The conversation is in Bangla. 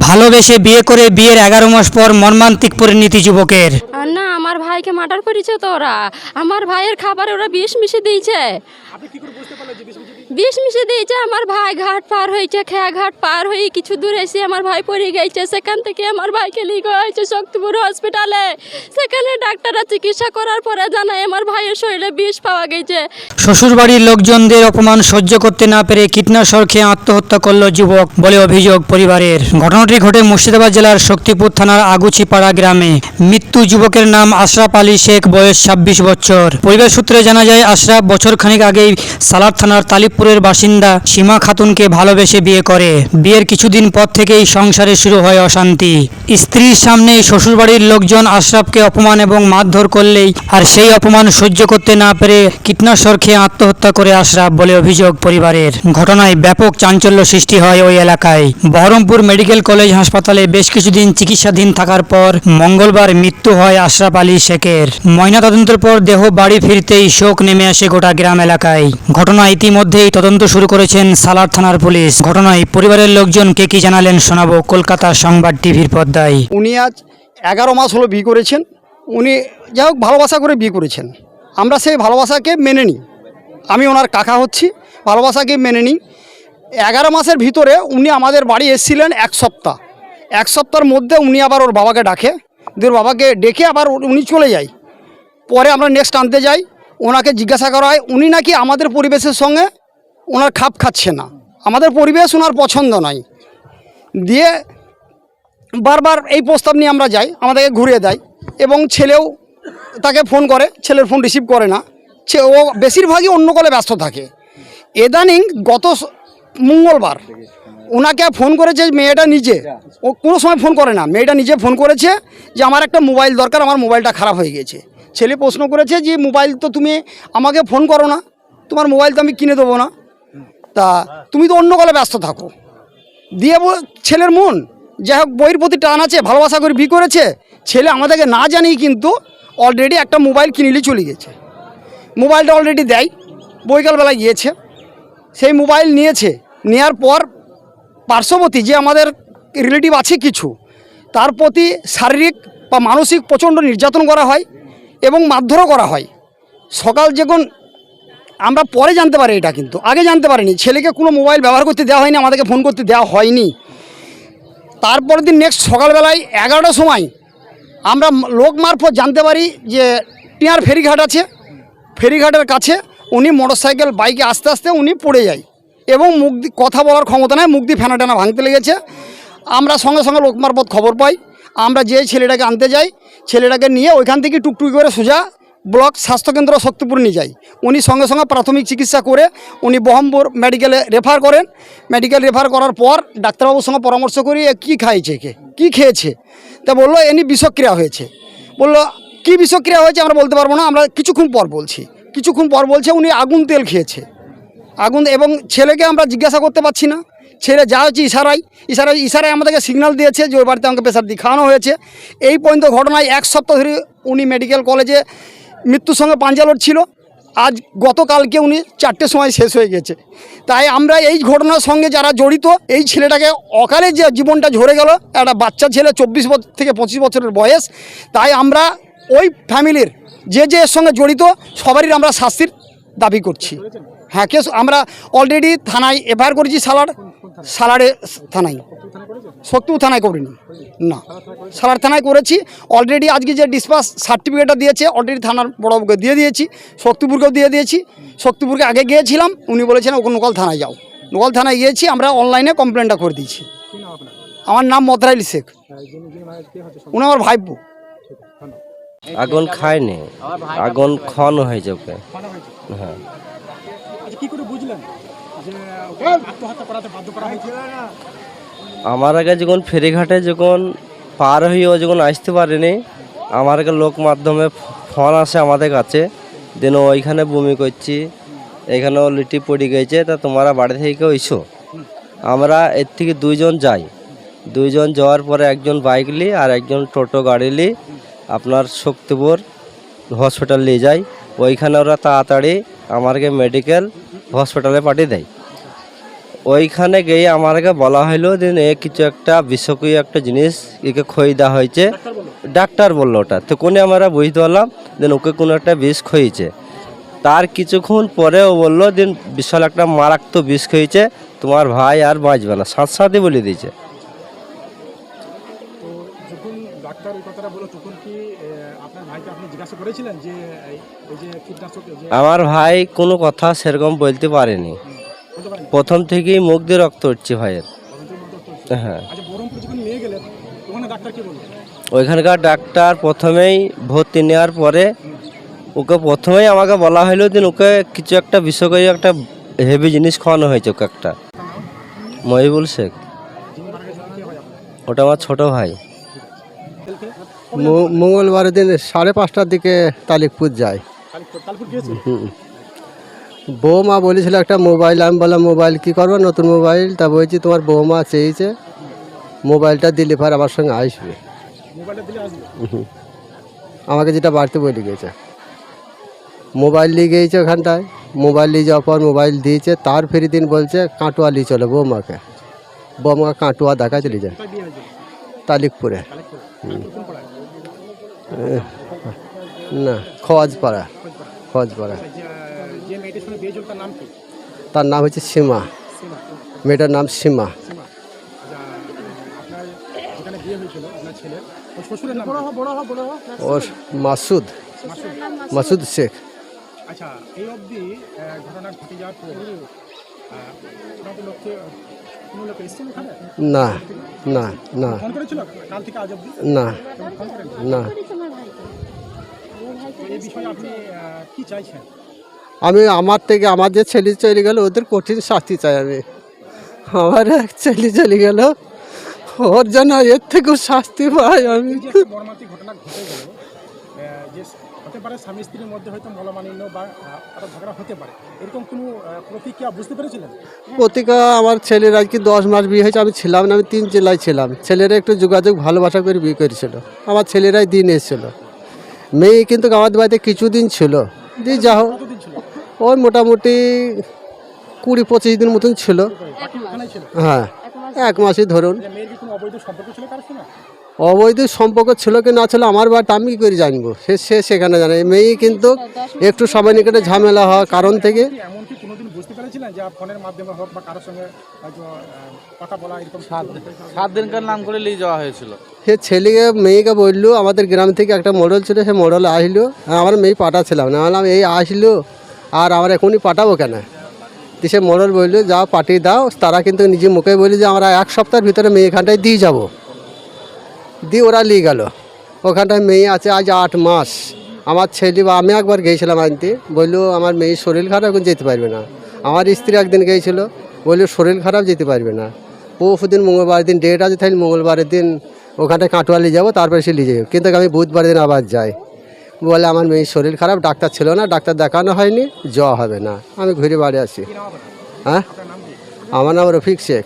ভালোবেসে বিয়ে করে বিয়ের 11 মাস পর মর্মান্তিক পরিণতি যুবকের। না, আমার ভাইকে মার্ডার করেছে তো ওরা। আমার ভাইয়ের খাবারে ওরা বিষ মিশিয়ে দিয়েছে। বিষ মিশিয়ে দিয়েছে। আমার ভাই ঘাট পার হয়েছে, খেয়া ঘাট পার হয়ে কিছু দূর এসে আমার ভাই পড়ে গেছে। সেখান থেকে আমার ভাইকে নিয়ে যাওয়া হয়েছে শক্তিপুর হসপিটালে। সেখানে ডাক্তাররা চিকিৎসা করার পরে জানায় আমার ভাইয়ের শরীরে বিষ পাওয়া গেছে। শ্বশুরবাড়ির লোকজনদের অপমান সহ্য করতে না পেরে কীটনাশক খেয়ে আত্মহত্যা করল যুবক বলে অভিযোগ পরিবারের। ঘটনাটি ঘটে মুর্শিদাবাদ জেলার শক্তিপুর থানার আগুচিপাড়া গ্রামে। মৃত্যু যুবকের নাম আশরাফ আলী শেখ, বয়স 26 বছর। পরিবার সূত্রে জানা যায়, আশরাফ বছরখানেক আগেই সালার থানার তালিবপুরের বাসিন্দা সীমা খাতুনকে ভালোবেসে বিয়ে করে। বিয়ের কিছুদিন পর থেকেই সংসারে শুরু হয় অশান্তি। স্ত্রীর সামনেই শ্বশুরবাড়ির লোকজন আশরাফকে অপমান এবং মারধর করলেই আর সেই অপমান সহ্য করতে না পেরে কীটনাশক খেয়ে আত্মহত্যা করে আশরাফ বলে অভিযোগ পরিবারের। ঘটনায় ব্যাপক চাঞ্চল্য সৃষ্টি হয় ওই এলাকায়। বহরমপুর মেডিকেল কলেজ হাসপাতালে বেশ কিছুদিন চিকিৎসাধীন থাকার পর মঙ্গলবার মৃত্যু হয় আশরাফ আলী শেখের। ময়নাতদন্তের পর দেহ বাড়ি ফিরতেই শোক নেমে আসে গোটা গ্রাম এলাকায়। ঘটনা ইতিমধ্যেই তদন্ত শুরু করেছেন সালার থানার পুলিশ। ঘটনায় পরিবারের লোকজন কে কি জানালেন শোনাবো কলকাতা সংবাদ টিভির পর্দায়। উনি আজ 11 মাস হলো বিয়ে করেছেন। উনি যাই হোক ভালোবাসা করে বিয়ে করেছেন। আমরা সেই ভালোবাসাকে মেনে নিই। আমি ওনার কাকা হচ্ছি, ভালোবাসাকে মেনে নিই। 11 মাসের ভিতরে উনি আমাদের বাড়ি এসেছিলেন 1 সপ্তাহ। 1 সপ্তাহের মধ্যে উনি আবার ওর বাবাকে ডাকে, ওর বাবাকে ডেকে আবার উনি চলে যায়। পরে আমরা নেক্সট আনতে যাই, ওনাকে জিজ্ঞাসা করা হয়, উনি নাকি আমাদের পরিবেশের সঙ্গে ওনার খাপ খাচ্ছে না, আমাদের পরিবেশ ওনার পছন্দ নয়। দিয়ে বারবার এই প্রস্তাব নিয়ে আমরা যাই, আমাদেরকে ঘুরিয়ে দেয় এবং ছেলেও তাকে ফোন করে, ছেলের ফোন রিসিভ করে না। ও বেশিরভাগই অন্য কলে ব্যস্ত থাকে। ইদানিং গত মঙ্গলবার ওনাকে ফোন করেছে মেয়েটা নিজে, ও কোনো সময় ফোন করে না, মেয়েটা নিজে ফোন করেছে যে আমার একটা মোবাইল দরকার, আমার মোবাইলটা খারাপ হয়ে গেছে। ছেলে প্রশ্ন করেছে যে মোবাইল তো তুমি আমাকে ফোন করো না, তোমার মোবাইল তো আমি কিনে দেবো না, তা তুমি তো অন্য কলে ব্যস্ত থাকো। দিয়ে ছেলের মন যাই হোক বইয়ের প্রতি টান আছে, ভালোবাসা করে বিয়ে করেছে। ছেলে আমাদেরকে না জানিয়ে কিন্তু অলরেডি একটা মোবাইল কিনলে চলে গেছে। মোবাইলটা অলরেডি দেয়, বৈকালবেলায় গিয়েছে, সেই মোবাইল নিয়েছে। নেওয়ার পর পার্শ্ববর্তী যে আমাদের রিলেটিভ আছে কিছু, তার প্রতি শারীরিক বা মানসিক প্রচণ্ড নির্যাতন করা হয় এবং মারধরও করা হয়। সকাল যখন আমরা পরে জানতে পারি, এটা কিন্তু আগে জানতে পারিনি। ছেলেকে কোনো মোবাইল ব্যবহার করতে দেওয়া হয়নি, আমাদেরকে ফোন করতে দেওয়া হয়নি। তারপরের দিন নেক্সট সকালবেলায় 11টার সময় আমরা লোক মারফত জানতে পারি যে টিয়ার ফেরিঘাট আছে, ফেরিঘাটের কাছে উনি মোটরসাইকেল বাইকে আস্তে আস্তে উনি পড়ে যায় এবং মুখ দিয়ে কথা বলার ক্ষমতা নেই, মুখ দিয়ে ফেনা টেনা ভাঙতে লেগেছে। আমরা সঙ্গে সঙ্গে লোক মারফত খবর পাই। আমরা যে ছেলেটাকে আনতে যাই, ছেলেটাকে নিয়ে ওইখান থেকে টুকটুকি করে সোজা ব্লক স্বাস্থ্যকেন্দ্র শক্তিপুর নিয়ে যাই। উনি সঙ্গে সঙ্গে প্রাথমিক চিকিৎসা করে উনি বহরমপুর মেডিকেলে রেফার করেন। মেডিকেল রেফার করার পর ডাক্তারবাবুর সঙ্গে পরামর্শ করি কী খাইছে, কী খেয়েছে। তা বললো এমনি বিষক্রিয়া হয়েছে। বললো কী বিষক্রিয়া হয়েছে আমরা বলতে পারবো না, আমরা কিছুক্ষণ পর বলছি। কিছুক্ষণ পর বলছে উনি আগুন তেল খেয়েছে, আগুন। এবং ছেলেকে আমরা জিজ্ঞাসা করতে পারছি না, ছেলে যা হচ্ছে ইশারায় আমাদেরকে সিগন্যাল দিয়েছে যে ওই বাড়িতে আমাকে প্রেসার দিয়ে খাওয়ানো হয়েছে। এই পর্যন্ত ঘটনায় 1 সপ্তাহ ধরে উনি মেডিকেল কলেজে মৃত্যুর সঙ্গে পাঞ্জা লড়ছিল। আজ গতকালকে উনি 4টের সময় শেষ হয়ে গেছে। তাই আমরা এই ঘটনার সঙ্গে যারা জড়িত, এই ছেলেটাকে অকালে যে জীবনটা ঝরে গেল, একটা বাচ্চা ছেলে 24 থেকে 25 বছরের বয়স, তাই আমরা ওই ফ্যামিলির যে এর সঙ্গে জড়িত সবারই আমরা শাস্তির দাবি করছি। হ্যাঁ, কেস আমরা অলরেডি থানায় এফআইআর করেছি। সালারে থানায়, শক্তিপুর থানায় করিনি, না সালার থানায় করেছি অলরেডি। আজকে যে ডিসপাস সার্টিফিকেটটা দিয়েছে অলরেডি থানার বড়বাবুকে দিয়ে দিয়েছি, শক্তিপুরকেও দিয়ে দিয়েছি। শক্তিপুরকে আগে গিয়েছিলাম, উনি বলেছেন ওকে নোকাল থানায় যাও। নোকাল থানায় গিয়েছি, আমরা অনলাইনে কমপ্লেনটা করে দিয়েছি। আমার নাম মতরাইল শেখ, উনি আমার ভাইপো। আগুন খায়নি, আগুন খাওয়ানো হয়েছে ওকে। হ্যাঁ, আমার আগে যখন ফেরিঘাটে যখন পার হয়েও যখন আসতে পারেনি, আমার আগে লোক মাধ্যমে ফোন আসে আমাদের কাছে, দিন ওইখানে বমি করছি, এখানেও লিটি পড়ে গেছে, তা তোমরা বাড়ি থেকে এসো। আমরা এর থেকে 2 জন যাই। 2 জন যাওয়ার পরে একজন বাইক লি আর একজন টোটো গাড়ি লি আপনার শক্তিপুর হসপিটাল নিয়ে যায়। ওইখানে ওরা তাড়াতাড়ি আমাকে মেডিকেল হসপিটালে পাঠিয়ে দেয়। ওইখানে গিয়ে আমাকে বলা হলো দিন এ কিছু একটা বিষক্রিয় একটা জিনিস একে খই দেওয়া হয়েছে। ডাক্তার বললো ওটা তো কোনে আমরা বুঝতে পারলাম দেন ওকে কোনো একটা বিষ খইছে। তার কিছুক্ষণ পরে ও বললো দিন বিশাল একটা মারাত্মক বিষ খেয়েছে, তোমার ভাই আর বাঁচবে না, সাথে সাথে বলে দিয়েছে। তো যখন ডাক্তার এই কথাটা বললো তখন কি আপনার ভাইকে আপনি জিজ্ঞাসা করেছিলেন যে এই যে কীটনাশক যে আমার ভাই কোনো কথা সেরকম বলতে পারেনি, বলতে পারেন প্রথম থেকেই মুখ দিয়ে রক্ত উঠছে ভাইয়ের। হ্যাঁ, আচ্ছা বহরমপুর যখন নিয়ে গেলেন ওখানে ডাক্তার কি বললো? ওইখানকার ডাক্তার প্রথমেই ভর্তি নেওয়ার পরে ওকে প্রথমেই আমাকে বলা হলো দিন ওকে কিছু একটা বিষক্রিয় একটা হেভি জিনিস খাওয়ানো হয়েছে ওকে একটা। মহিবুল শেখ, ওটা আমার ছোট ভাই। মঙ্গলবারের দিন 5:30টার দিকে তালিকপুর যায়। কালপুর গিয়েছে? বৌমা বলেছিল একটা মোবাইল, আমি বললাম মোবাইল কী করবো, নতুন মোবাইল। তা বলছি তোমার বৌমা চেয়েছে মোবাইলটা দিলে পর আমার সঙ্গে আসবে। মোবাইলটা দিলে আসবে? আমাকে যেটা বাড়িতে বলে গেছে, মোবাইল নিয়ে গিয়েছে ওখানটায়। মোবাইল নিয়ে যাওয়ার পর মোবাইল দিয়েছে, তার ফেরি দিন বলছে কাটোয়া নিয়ে চলো বৌমাকে। বৌমাকে কাটোয়া দেখা চলে যায় কোথায় বিয়ে হয়েছে? তালিকপুরে। কালেক্টর কোন পাড়ায়? না, খোয়াজপাড়া। খোয়াজপাড়া। যে মেয়েটির সঙ্গে বিয়ে চলছে তার নাম কি? তার নাম হচ্ছে সীমা, সীমা। মেয়েটার নাম সীমা। সীমা। আচ্ছা আপনার যেখানে বিয়ে হয়েছিল আপনার ছেলের ওর শ্বশুরের নাম কি? ও মাসুদ, মাসুদ শেখ। আচ্ছা এই অবধি ঘটনা ঘটে যাওয়ার পর কোনো লোককে কোনো লোক এসেছেন ওখানে? না না না ফোন করেছিল কাল থেকে আজ অবধি? না ফোন করেন? না। তো এই বিষয়ে আপনি কি চাইছেন? আমি আমার থেকে আমার যে ছেলে চলে গেল ওদের কঠিন শাস্তি চাই আমি। আমার এক ছেলে চলে গেল, ওর জন্য এর থেকেও শাস্তি পাই আমি। এই যে একটা মর্মান্তিক ঘটনা ঘটে গেল যে হতে পারে স্বামী স্ত্রীর মধ্যে হয়তো মলমালিন্য বা আরও ঝগড়া হতে পারে, এরকম কোনো প্রতিক্রিয়া বুঝতে পেরেছিলেন? প্রতিকা আমার ছেলের আজকে 10 মাস বিয়ে হয়েছে, আমি ছিলাম না, আমি 3 জেলায় ছিলাম। ছেলেরা একটু যোগাযোগ ভালোবাসা করে বিয়ে করেছিল, আমার ছেলেরাই দিন এসেছিল। মেয়ে কিন্তু আমাদের বাড়িতে কিছুদিন ছিল, দিয়ে যা হোক কতদিন ছিল? ওই মোটামুটি 20-25 দিন মতন ছিল। বাকি ওখানেই ছিল? হ্যাঁ, 1 মাসই ধরুন। যে মেয়ের কি কোনো অবৈধ সম্পর্ক ছিল কারোর সঙ্গে? অবৈধ সম্পর্ক ছিল কি না ছিল আমার বাট আমি কী করে জানবো, সে সেখানে জানে। মেয়ে কিন্তু একটু সময় নিকটে ঝামেলা হওয়ার কারণ থেকে এমনকি কোনোদিন বুঝতে পেরেছিলেন যে ফোনের মাধ্যমে হোক বা কারোর সঙ্গে হয়তো কথা বলা এরকম? 7 দিনকার নাম করে নিয়ে যাওয়া হয়েছিল। সে ছেলেকে মেয়েকে বললো আমাদের গ্রাম থেকে একটা মডেল ছিল, সে মডেল আসলো, আমার মেয়ে পাঠাচ্ছিলাম না, বললাম এই আসলো আর আমার এখনই পাঠাবো কেন। সে মডেল বললো যা পাঠিয়ে দাও। তারা কিন্তু নিজে মুখে বলি যে আমরা 1 সপ্তাহের ভিতরে মেয়ে এখানটায় দিয়ে যাবো। দিয়ে ওরা নিয়ে গেল, ওখানটায় মেয়ে আছে আজ 8 মাস। আমার ছেলে বা আমি একবার গিয়েছিলাম আনতে, বললো আমার মেয়ের শরীর খারাপ, এখন যেতে পারবে না। আমার স্ত্রী একদিন গিয়েছিলো, বললো শরীর খারাপ, যেতে পারবে না। পরশুদিন মঙ্গলবার দিন ডেট আছে, তাহলে মঙ্গলবারের দিন ওখানটায় কাটোয়া নিয়ে যাবো, তারপরে সে নিয়ে যাবো। কিন্তু আমি বুধবারের দিন আবার যাই, বলে আমার মেয়ের শরীর খারাপ, ডাক্তার ছিল না, ডাক্তার দেখানো হয়নি, জ্বর হবে না। আমি ঘুরে বাড়ি আসি। হ্যাঁ, আমার নাম রফিক শেখ।